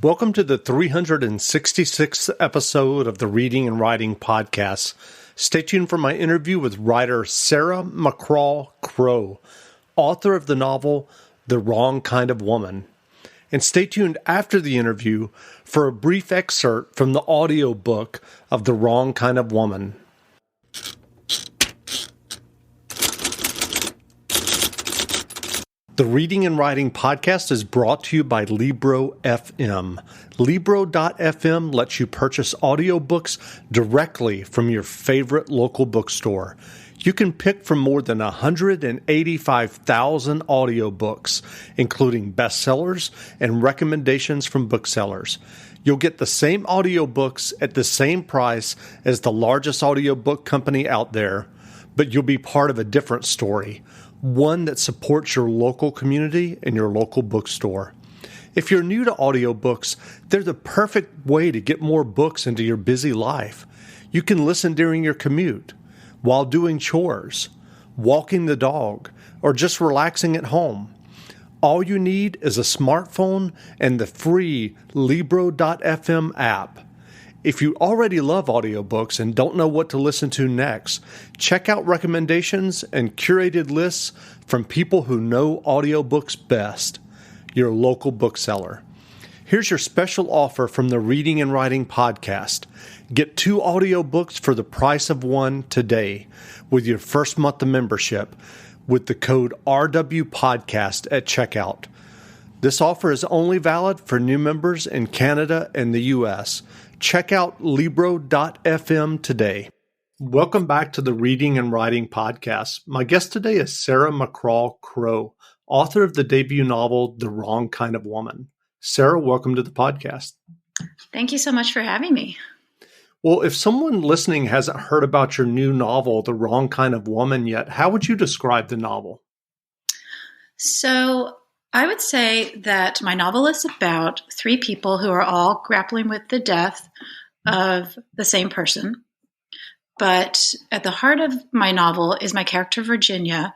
Welcome to the 366th episode of the Reading and Writing Podcast. Stay tuned for my interview with writer Sarah McCraw Crow, author of the novel The Wrong Kind of Woman. And stay tuned after the interview for a brief excerpt from the audiobook of The Wrong Kind of Woman. The Reading and Writing Podcast is brought to you by Libro FM. Libro.fm lets you purchase audiobooks directly from your favorite local bookstore. You can pick from more than 185,000 audiobooks, including bestsellers and recommendations from booksellers. You'll get the same audiobooks at the same price as the largest audiobook company out there, but you'll be part of a different story. One that supports your local community and your local bookstore. If you're new to audiobooks, they're the perfect way to get more books into your busy life. You can listen during your commute, while doing chores, walking the dog, or just relaxing at home. All you need is a smartphone and the free Libro.fm app. If you already love audiobooks and don't know what to listen to next, check out recommendations and curated lists from people who know audiobooks best, your local bookseller. Here's your special offer from the Reading and Writing Podcast. Get 2 audiobooks for the price of one today with your first month of membership with the code RWPodcast at checkout. This offer is only valid for new members in Canada and the U.S. Check out Libro.fm today. Welcome back to the Reading and Writing Podcast. My guest today is Sarah McCraw Crow, author of the debut novel, The Wrong Kind of Woman. Sarah, welcome to the podcast. Thank you so much for having me. Well, if someone listening hasn't heard about your new novel, The Wrong Kind of Woman, yet, how would you describe the novel? So I would say that my novel is about 3 people who are all grappling with the death of the same person. But at the heart of my novel is my character, Virginia,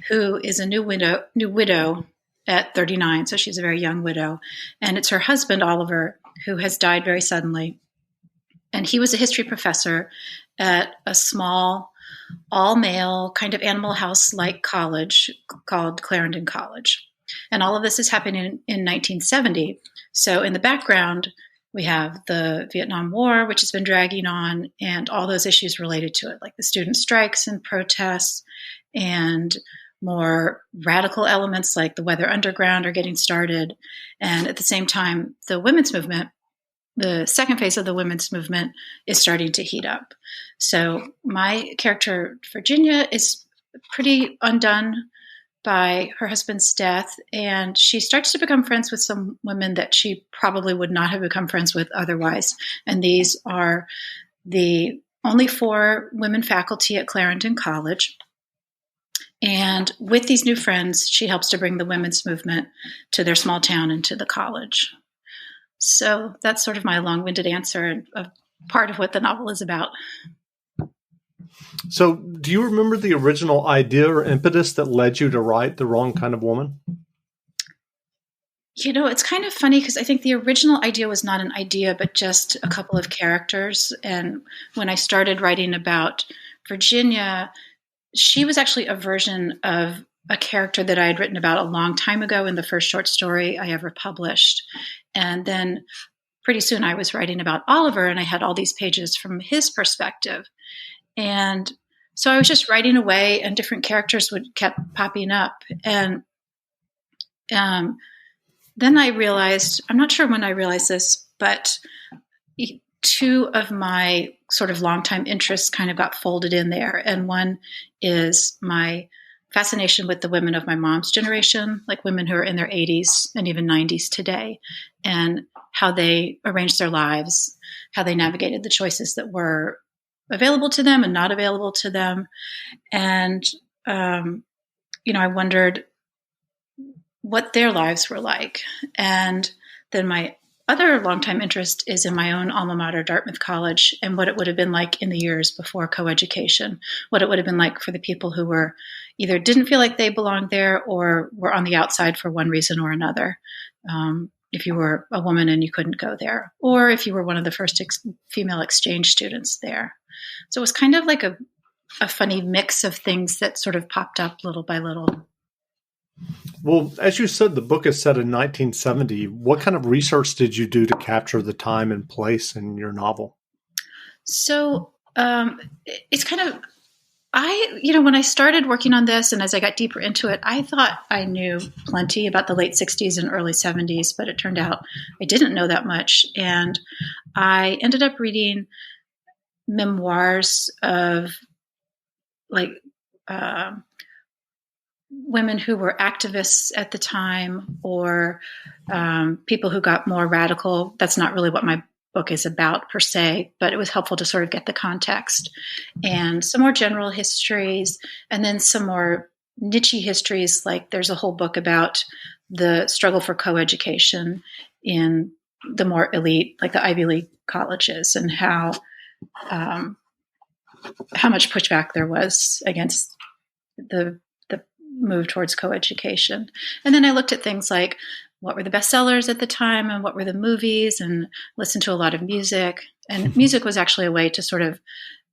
who is a new widow at 39. So she's a very young widow. And it's her husband, Oliver, who has died very suddenly. And he was a history professor at a small, all-male, kind of Animal House-like college called Clarendon College. And all of this is happening in 1970. So in the background, we have the Vietnam War, which has been dragging on, and all those issues related to it, like the student strikes and protests, and more radical elements like the Weather Underground are getting started. And at the same time, the women's movement, the second phase of the women's movement, is starting to heat up. So my character, Virginia, is pretty undone by her husband's death, and she starts to become friends with some women that she probably would not have become friends with otherwise. And these are the only 4 women faculty at Clarendon College. And with these new friends, she helps to bring the women's movement to their small town and to the college. So that's sort of my long-winded answer of part of what the novel is about. So, do you remember the original idea or impetus that led you to write The Wrong Kind of Woman? You know, it's kind of funny because I think the original idea was not an idea, but just a couple of characters. And when I started writing about Virginia, she was actually a version of a character that I had written about a long time ago in the first short story I ever published. And then pretty soon I was writing about Oliver, and I had all these pages from his perspective. And so I was just writing away, and different characters kept popping up. And then I realized, I'm not sure when I realized this, but 2 of my sort of longtime interests kind of got folded in there. And one is my fascination with the women of my mom's generation, like women who are in their 80s and even 90s today, and how they arranged their lives, how they navigated the choices that were available to them and not available to them. And, I wondered what their lives were like. And then my other longtime interest is in my own alma mater, Dartmouth College, and what it would have been like in the years before coeducation, what it would have been like for the people who were either didn't feel like they belonged there or were on the outside for one reason or another. if you were a woman and you couldn't go there, or if you were one of the first female exchange students there. So it was kind of like a funny mix of things that sort of popped up little by little. Well, as you said, the book is set in 1970. What kind of research did you do to capture the time and place in your novel? So it's kind of, when I started working on this and as I got deeper into it, I thought I knew plenty about the late 60s and early 70s, but it turned out I didn't know that much. And I ended up reading memoirs of women who were activists at the time, or people who got more radical. That's not really what my book is about per se, but it was helpful to sort of get the context, and some more general histories, and then some more niche histories. Like there's a whole book about the struggle for coeducation in the more elite, like the Ivy League colleges, and how much pushback there was against the move towards coeducation. And then I looked at things like what were the bestsellers at the time and what were the movies, and listened to a lot of music. And music was actually a way to sort of,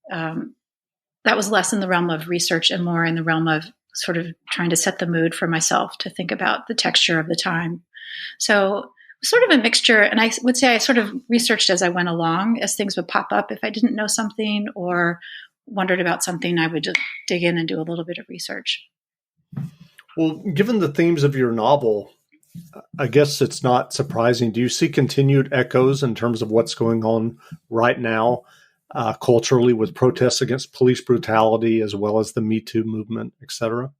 that was less in the realm of research and more in the realm of sort of trying to set the mood for myself to think about the texture of the time. So sort of a mixture. And I would say I sort of researched as I went along, as things would pop up. If I didn't know something or wondered about something, I would just dig in and do a little bit of research. Well, given the themes of your novel, I guess it's not surprising. Do you see continued echoes in terms of what's going on right now culturally with protests against police brutality, as well as the Me Too movement, et cetera?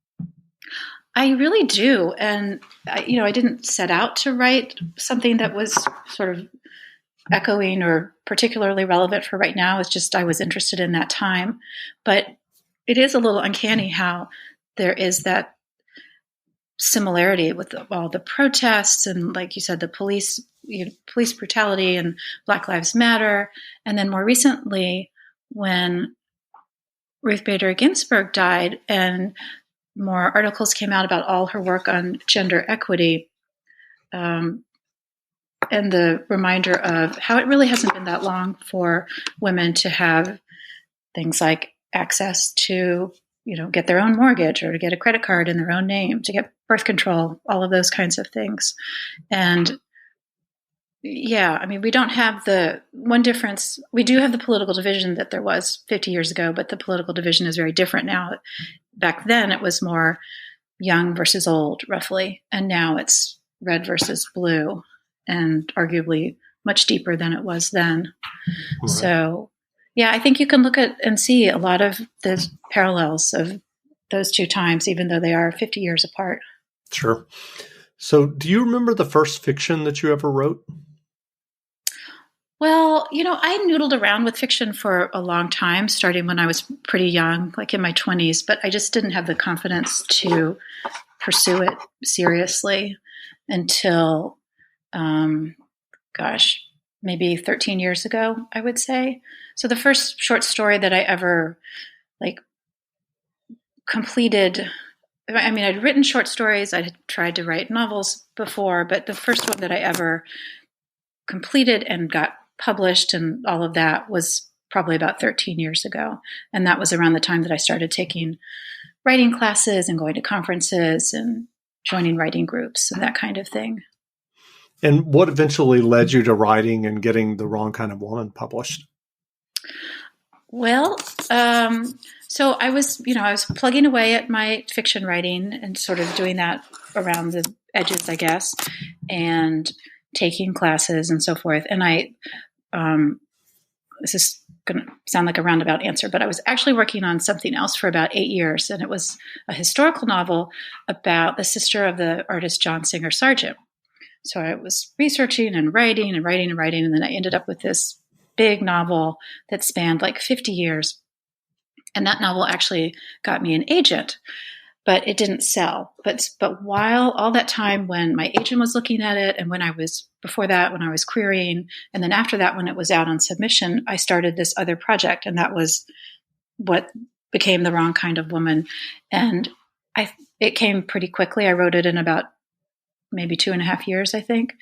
I really do. And, I didn't set out to write something that was sort of echoing or particularly relevant for right now. It's just I was interested in that time. But it is a little uncanny how there is that similarity with all the protests and, like you said, the police brutality and Black Lives Matter. And then more recently, when Ruth Bader Ginsburg died and more articles came out about all her work on gender equity, and the reminder of how it really hasn't been that long for women to have things like access to, get their own mortgage or to get a credit card in their own name, to get birth control, all of those kinds of things. And yeah, we don't have the one difference. We do have the political division that there was 50 years ago, but the political division is very different now. Back then it was more young versus old, roughly. And now it's red versus blue, and arguably much deeper than it was then. Right. So yeah, I think you can look at and see a lot of the parallels of those two times, even though they are 50 years apart. Sure. So do you remember the first fiction that you ever wrote? Well, I noodled around with fiction for a long time, starting when I was pretty young, like in my 20s, but I just didn't have the confidence to pursue it seriously until, maybe 13 years ago, I would say. So the first short story that I ever completed, I'd written short stories. I had tried to write novels before, but the first one that I ever completed and got published and all of that was probably about 13 years ago. And that was around the time that I started taking writing classes and going to conferences and joining writing groups and that kind of thing. And what eventually led you to writing and getting The Wrong Kind of Woman published? Well, so I was plugging away at my fiction writing and sort of doing that around the edges, I guess, and taking classes and so forth. And this is going to sound like a roundabout answer, but I was actually working on something else for about 8 years. And it was a historical novel about the sister of the artist John Singer Sargent. So I was researching and writing and writing and writing. And then I ended up with this big novel that spanned like 50 years. And that novel actually got me an agent, but it didn't sell. But while all that time when my agent was looking at it, and when I was querying, and then after that, when it was out on submission, I started this other project. And that was what became The Wrong Kind of Woman. And it came pretty quickly. I wrote it in about maybe 2.5 years, I think.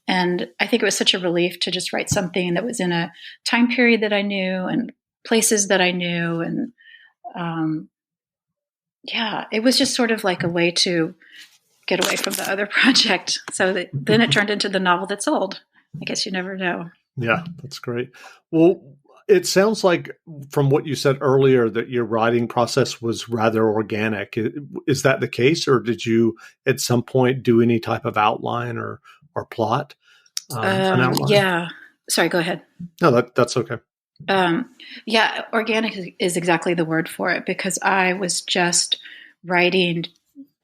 And I think it was such a relief to just write something that was in a time period that I knew and places that I knew. And it was just sort of like a way to get away from the other project. So then it turned into the novel that sold. I guess you never know. Yeah, that's great. Well, it sounds like from what you said earlier that your writing process was rather organic. Is that the case, or did you at some point do any type of outline or plot? An outline? Yeah. Sorry, go ahead. No, that's okay. Organic is exactly the word for it, because I was just writing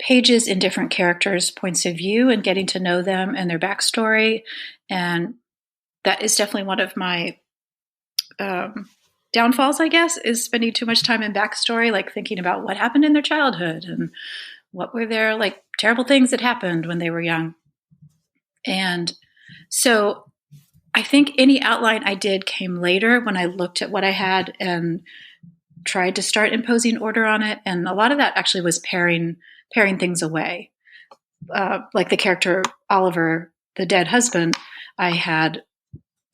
pages in different characters' points of view and getting to know them and their backstory. And that is definitely one of my downfalls, I guess, is spending too much time in backstory, like thinking about what happened in their childhood and what were their like terrible things that happened when they were young. And so I think any outline I did came later when I looked at what I had and tried to start imposing order on it. And a lot of that actually was paring things away. Like the character Oliver, the dead husband, I had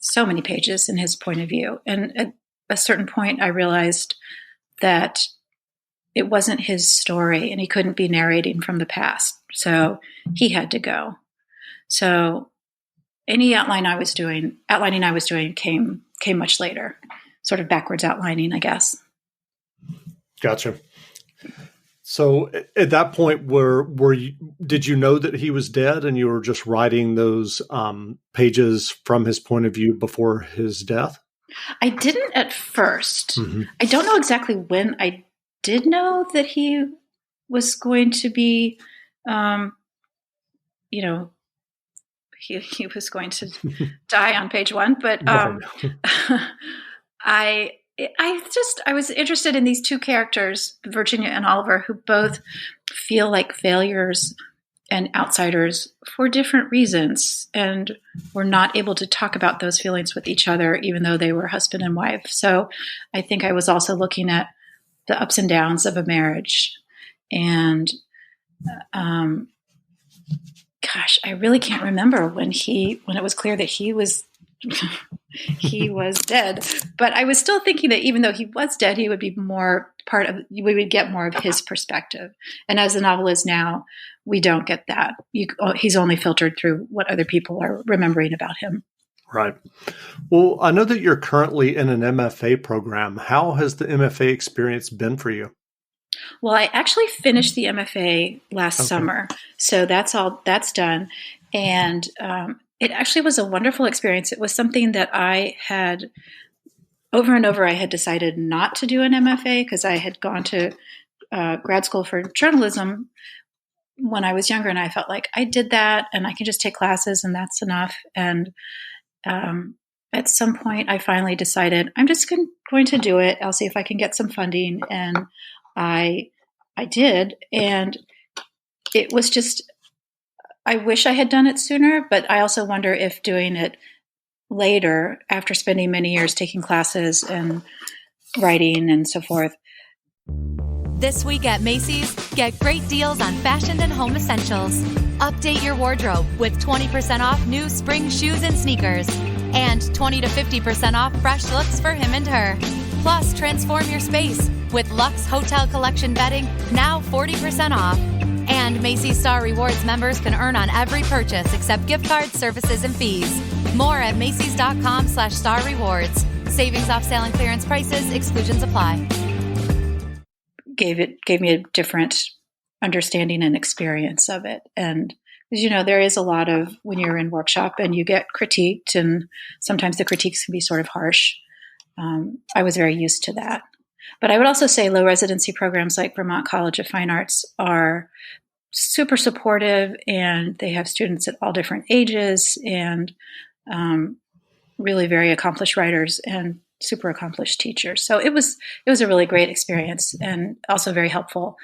so many pages in his point of view. And at a certain point, I realized that it wasn't his story and he couldn't be narrating from the past. So he had to go. So any outlining I was doing came much later, sort of backwards outlining, I guess. Gotcha. So at that point, did you know that he was dead and you were just writing those pages from his point of view before his death? I didn't at first. Mm-hmm. I don't know exactly when I did know that he was going to be, he was going to die on page 1. But I was interested in these two characters, Virginia and Oliver, who both feel like failures and outsiders for different reasons, and were not able to talk about those feelings with each other, even though they were husband and wife. So I think I was also looking at the ups and downs of a marriage. And I really can't remember when it was clear that he was he was dead. But I was still thinking that even though he was dead, he would be we would get more of his perspective. And as the novel is now, we don't get that. He's only filtered through what other people are remembering about him. Right. Well, I know that you're currently in an MFA program. How has the MFA experience been for you? Well, I actually finished the MFA last summer. So that's done. And it actually was a wonderful experience. It was something that I had over and over. I had decided not to do an MFA because I had gone to grad school for journalism when I was younger, and I felt like I did that and I can just take classes and that's enough. And at some point I finally decided I'm just going to do it. I'll see if I can get some funding. And I did. And it was just, I wish I had done it sooner, but I also wonder if doing it later, after spending many years taking classes and writing and so forth. This week at Macy's, get great deals on fashion and home essentials. Update your wardrobe with 20% off new spring shoes and sneakers, and 20 to 50% off fresh looks for him and her. Plus, transform your space with Luxe Hotel Collection bedding, now 40% off. And Macy's Star Rewards members can earn on every purchase except gift cards, services, and fees. More at Macys.com/Star Rewards. Savings off sale and clearance prices. Exclusions apply. Gave me a different understanding and experience of it. And there is a lot of, when you're in workshop and you get critiqued, and sometimes the critiques can be sort of harsh. I was very used to that. But I would also say low residency programs like Vermont College of Fine Arts are super supportive, and they have students at all different ages, and really very accomplished writers and super accomplished teachers. So it was a really great experience, and also very helpful.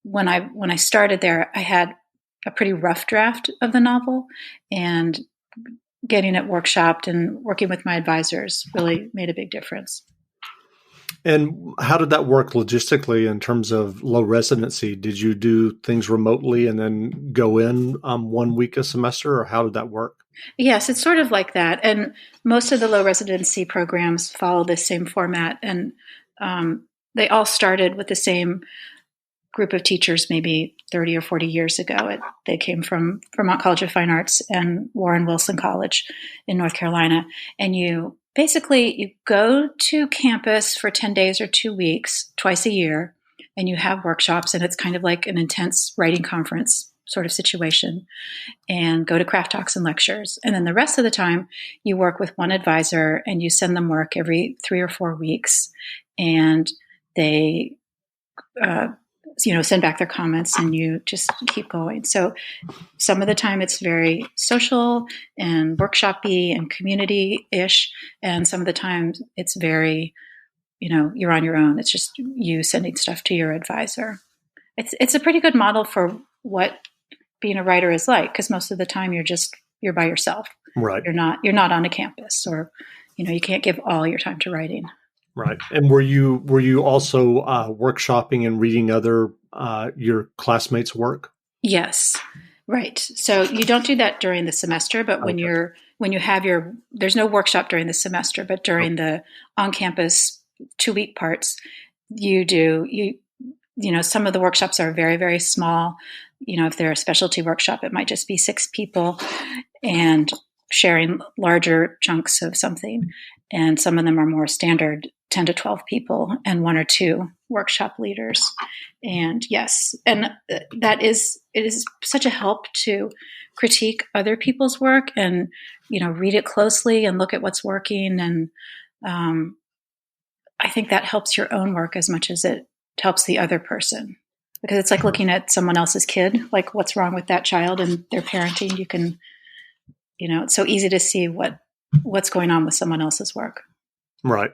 When I started there, I had a pretty rough draft of the novel, and getting it workshopped and working with my advisors really made a big difference. And how did that work logistically in terms of low residency? Did you do things remotely and then go in 1 week a semester, or how did that work? Yes, it's sort of like that. And most of the low residency programs follow the same format. And they all started with the same group of teachers maybe 30 or 40 years ago. They came from Vermont College of Fine Arts and Warren Wilson College in North Carolina. And you go to campus for 10 days or 2 weeks, twice a year, and you have workshops, and it's kind of like an intense writing conference sort of situation, and go to craft talks and lectures. And then the rest of the time you work with one advisor, and you send them work every 3 or 4 weeks, and they send back their comments, and you just keep going. So some of the time it's very social and workshop-y and community-ish, and some of the time it's very, you're on your own. It's just you sending stuff to your advisor. It's a pretty good model for what being a writer is like, because most of the time you're by yourself. Right. You're not on a campus, or you can't give all your time to writing. Right. And were you also workshopping and reading other your classmates' work? Yes. Right. So you don't do that during the semester, but when you have there's no workshop during the semester, but during the on-campus 2-week parts, you do. Some of the workshops are very, very small. If they're a specialty workshop, it might just be 6 people and sharing larger chunks of something. And some of them are more standard, 10 to 12 people and 1 or 2 workshop leaders. And yes, and it is such a help to critique other people's work and, read it closely and look at what's working. And I think that helps your own work as much as it helps the other person, because it's like looking at someone else's kid, like what's wrong with that child and their parenting. You can, it's so easy to see what's going on with someone else's work. Right.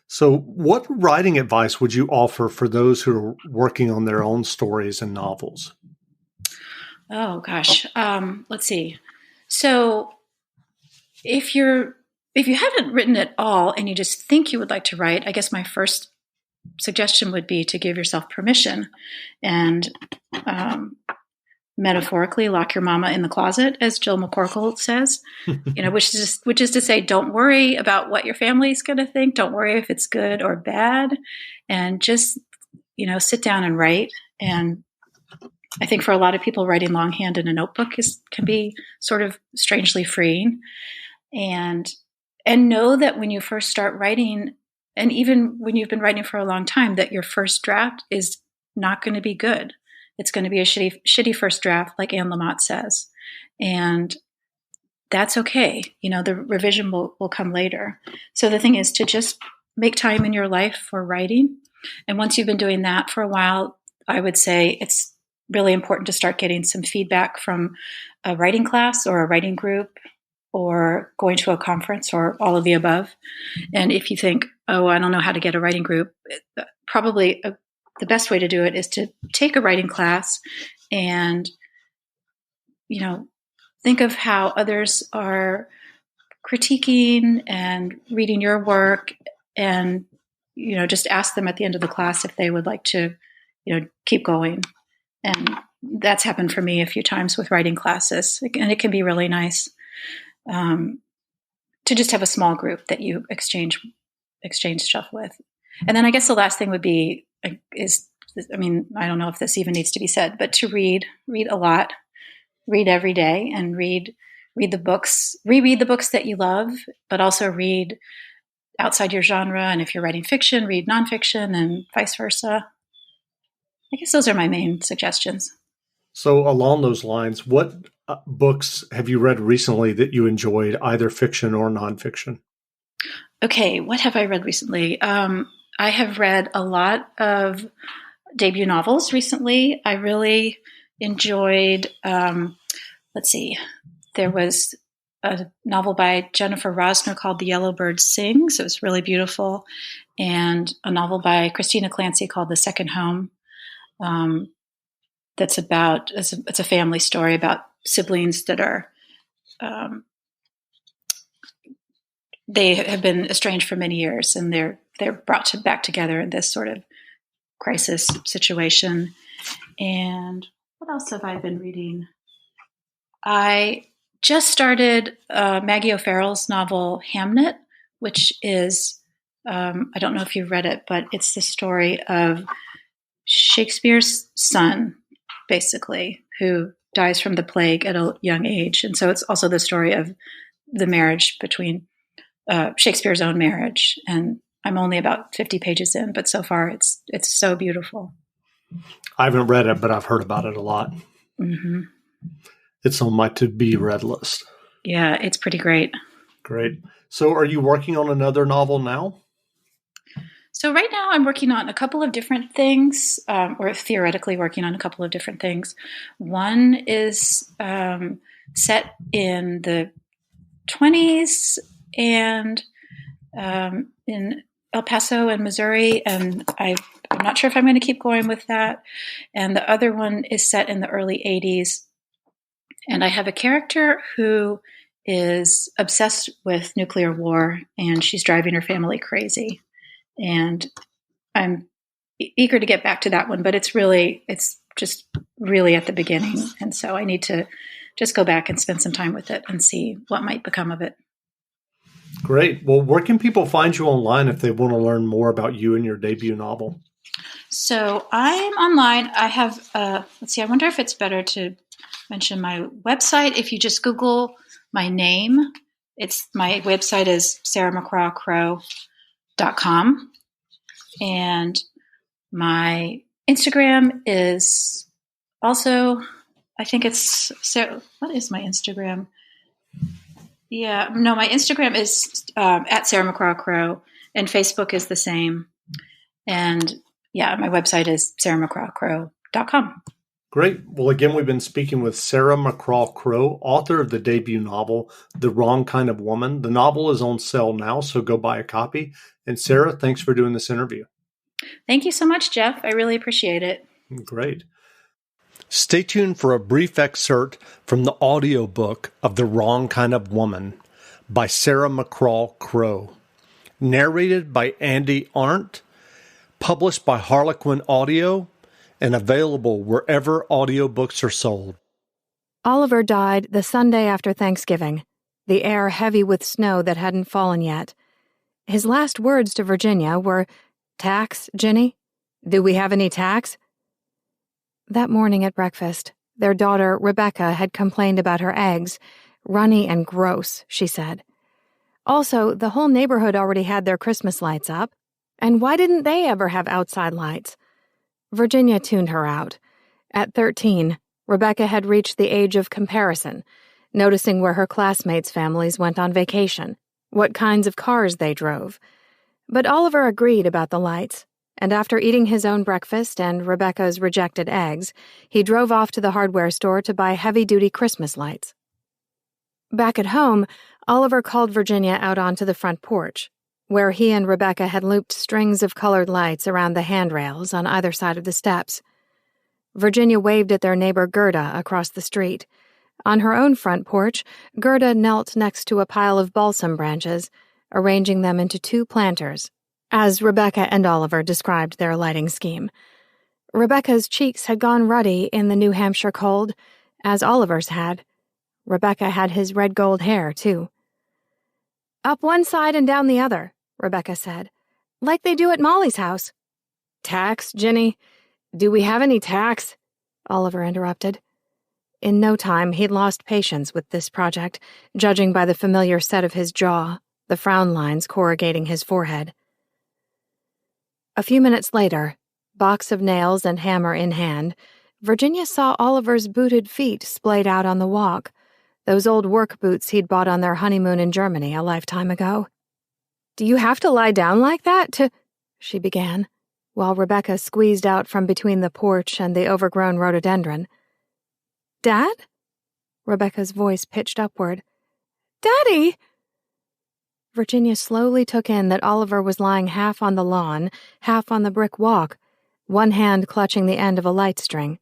So what writing advice would you offer for those who are working on their own stories and novels? Oh, gosh. Let's see. So if you haven't written at all and you just think you would like to write, I guess my first suggestion would be to give yourself permission and metaphorically lock your mama in the closet, as Jill McCorkle says, which is to say, don't worry about what your family's going to think. Don't worry if it's good or bad, and just, sit down and write. And I think for a lot of people, writing longhand in a notebook can be sort of strangely freeing. And know that when you first start writing, and even when you've been writing for a long time, that your first draft is not going to be good. It's going to be a shitty first draft, like Anne Lamott says. And that's okay. The revision will come later. So the thing is to just make time in your life for writing. And once you've been doing that for a while, I would say it's really important to start getting some feedback from a writing class or a writing group, or going to a conference, or all of the above. And if you think, oh, I don't know how to get a writing group, probably the best way to do it is to take a writing class and, think of how others are critiquing and reading your work, and, just ask them at the end of the class if they would like to, keep going. And that's happened for me a few times with writing classes. And it can be really nice to just have a small group that you exchange stuff with. And then I guess the last thing would be I don't know if this even needs to be said, but to read a lot, read every day, and read the books, reread the books that you love, but also read outside your genre. And if you're writing fiction, read nonfiction, and vice versa. I guess those are my main suggestions. So along those lines, what books have you read recently that you enjoyed, either fiction or nonfiction? Okay, what have I read recently? I have read a lot of debut novels recently. I really enjoyed, let's see, there was a novel by Jennifer Rosner called The Yellow Bird Sings. It was really beautiful. And a novel by Christina Clancy called The Second Home. It's a family story about siblings that are, they have been estranged for many years, and they're brought back together in this sort of crisis situation. And what else have I been reading? I just started Maggie O'Farrell's novel Hamnet, which is, I don't know if you've read it, but it's the story of Shakespeare's son, basically, who dies from the plague at a young age. And so it's also the story of the marriage between Shakespeare's own marriage. And I'm only about 50 pages in, but so far it's so beautiful. I haven't read it, but I've heard about it a lot. Mm-hmm. It's on my to-be read list. Yeah, it's pretty great. Great. So are you working on another novel now? So right now I'm working on a couple of different things, or theoretically working on a couple of different things. One is set in the 20s and in El Paso and Missouri, and I'm not sure if I'm going to keep going with that. And the other one is set in the early 80s. And I have a character who is obsessed with nuclear war, and she's driving her family crazy. And I'm eager to get back to that one, but it's just really at the beginning. And so I need to just go back and spend some time with it and see what might become of it. Great. Well, where can people find you online if they want to learn more about you and your debut novel? So I'm online. I have, let's see, I wonder if it's better to mention my website. If you just Google my name, my website is sarahmccrawcrow.com. And my Instagram is also, I think it's Sarah. What is my Instagram? Yeah, no, my Instagram is at Sarah McCraw Crow, and Facebook is the same. And yeah, my website is sarahmccrawcrow.com. Great. Well, again, we've been speaking with Sarah McCraw Crow, author of the debut novel, The Wrong Kind of Woman. The novel is on sale now, so go buy a copy. And Sarah, thanks for doing this interview. Thank you so much, Jeff. I really appreciate it. Great. Stay tuned for a brief excerpt from the audiobook of The Wrong Kind of Woman by Sarah McCraw Crow, narrated by Andy Arndt, published by Harlequin Audio, and available wherever audiobooks are sold. Oliver died the Sunday after Thanksgiving, the air heavy with snow that hadn't fallen yet. His last words to Virginia were, "Tax, Ginny? Do we have any tax?" That morning at breakfast, their daughter, Rebecca, had complained about her eggs. "Runny and gross," she said. Also, the whole neighborhood already had their Christmas lights up. And why didn't they ever have outside lights? Virginia tuned her out. At 13, Rebecca had reached the age of comparison, noticing where her classmates' families went on vacation, what kinds of cars they drove. But Oliver agreed about the lights, and after eating his own breakfast and Rebecca's rejected eggs, he drove off to the hardware store to buy heavy-duty Christmas lights. Back at home, Oliver called Virginia out onto the front porch, where he and Rebecca had looped strings of colored lights around the handrails on either side of the steps. Virginia waved at their neighbor Gerda across the street. On her own front porch, Gerda knelt next to a pile of balsam branches, arranging them into 2 planters, as Rebecca and Oliver described their lighting scheme. Rebecca's cheeks had gone ruddy in the New Hampshire cold, as Oliver's had. Rebecca had his red gold hair, too. "Up one side and down the other," Rebecca said, "like they do at Molly's house." "Tax, Ginny? Do we have any tax?" Oliver interrupted. In no time, he'd lost patience with this project, judging by the familiar set of his jaw, the frown lines corrugating his forehead. A few minutes later, box of nails and hammer in hand, Virginia saw Oliver's booted feet splayed out on the walk, those old work boots he'd bought on their honeymoon in Germany a lifetime ago. "Do you have to lie down like that to—" she began, while Rebecca squeezed out from between the porch and the overgrown rhododendron. "Dad?" Rebecca's voice pitched upward. "Daddy!" Virginia slowly took in that Oliver was lying half on the lawn, half on the brick walk, one hand clutching the end of a light string.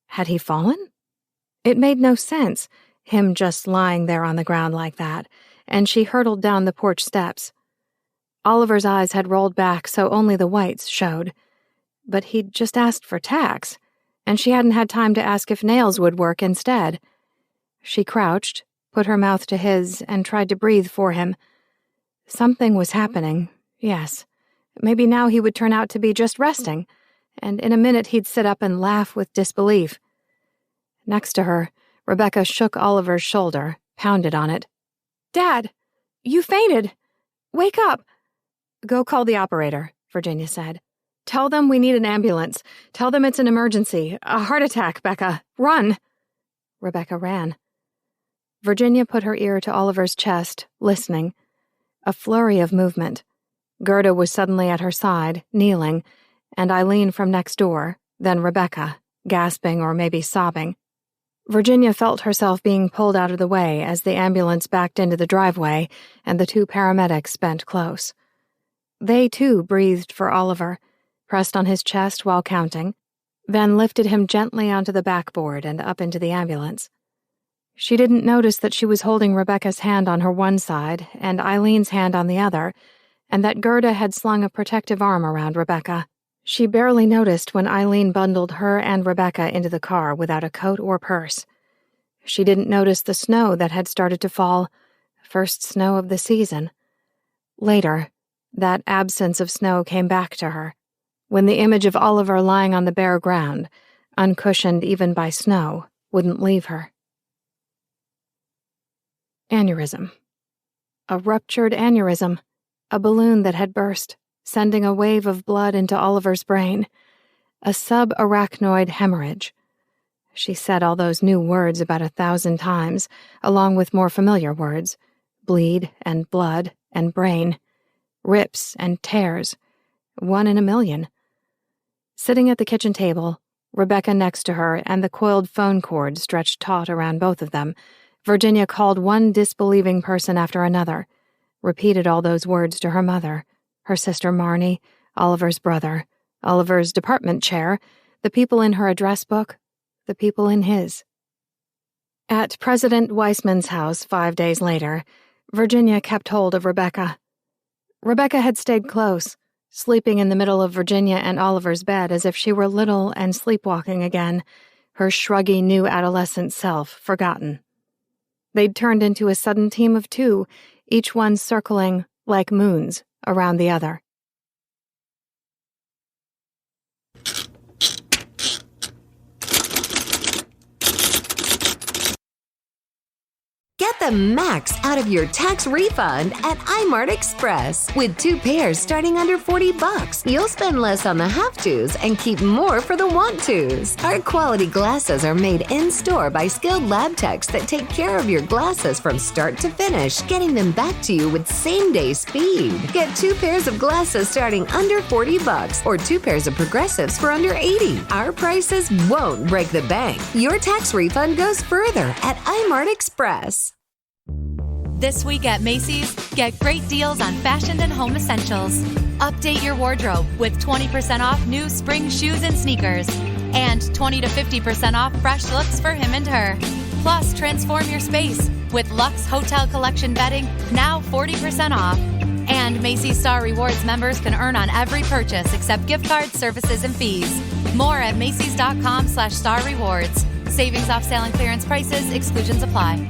Had he fallen? It made no sense, him just lying there on the ground like that, and she hurtled down the porch steps. Oliver's eyes had rolled back so only the whites showed. But he'd just asked for tacks, and she hadn't had time to ask if nails would work instead. She crouched, put her mouth to his, and tried to breathe for him. Something was happening, yes. Maybe now he would turn out to be just resting, and in a minute he'd sit up and laugh with disbelief. Next to her, Rebecca shook Oliver's shoulder, pounded on it. "Dad, you fainted. Wake up." "Go call the operator," Virginia said. "Tell them we need an ambulance. Tell them it's an emergency. A heart attack, Becca. Run." Rebecca ran. Virginia put her ear to Oliver's chest, listening. A flurry of movement. Gerda was suddenly at her side, kneeling, and Eileen from next door, then Rebecca, gasping or maybe sobbing. Virginia felt herself being pulled out of the way as the ambulance backed into the driveway and the two paramedics bent close. They, too, breathed for Oliver, pressed on his chest while counting, then lifted him gently onto the backboard and up into the ambulance. She didn't notice that she was holding Rebecca's hand on her one side and Eileen's hand on the other, and that Gerda had slung a protective arm around Rebecca. She barely noticed when Eileen bundled her and Rebecca into the car without a coat or purse. She didn't notice the snow that had started to fall, first snow of the season. Later, that absence of snow came back to her, when the image of Oliver lying on the bare ground, uncushioned even by snow, wouldn't leave her. Aneurysm. A ruptured aneurysm, a balloon that had burst, sending a wave of blood into Oliver's brain. A subarachnoid hemorrhage. She said all those new words about 1,000 times, along with more familiar words. Bleed and blood and brain. Rips and tears. 1 in a million. Sitting at the kitchen table, Rebecca next to her and the coiled phone cord stretched taut around both of them, Virginia called one disbelieving person after another, repeated all those words to her mother, her sister Marnie, Oliver's brother, Oliver's department chair, the people in her address book, the people in his. At President Weissman's house 5 days later, Virginia kept hold of Rebecca. Rebecca had stayed close, sleeping in the middle of Virginia and Oliver's bed as if she were little and sleepwalking again, her shruggy new adolescent self forgotten. They'd turned into a sudden team of 2, each one circling, like moons, around the other. Get the max out of your tax refund at iMart Express. With 2 pairs starting under $40, you'll spend less on the have-tos and keep more for the want-tos. Our quality glasses are made in-store by skilled lab techs that take care of your glasses from start to finish, getting them back to you with same-day speed. Get 2 pairs of glasses starting under $40 or 2 pairs of progressives for under $80. Our prices won't break the bank. Your tax refund goes further at iMart Express. This week at Macy's, get great deals on fashion and home essentials. Update your wardrobe with 20% off new spring shoes and sneakers, and 20 to 50% off fresh looks for him and her. Plus, transform your space with Luxe Hotel Collection bedding, now 40% off. And Macy's Star Rewards members can earn on every purchase except gift cards, services, and fees. More at Macys.com/Star Rewards. Savings off sale and clearance prices, exclusions apply.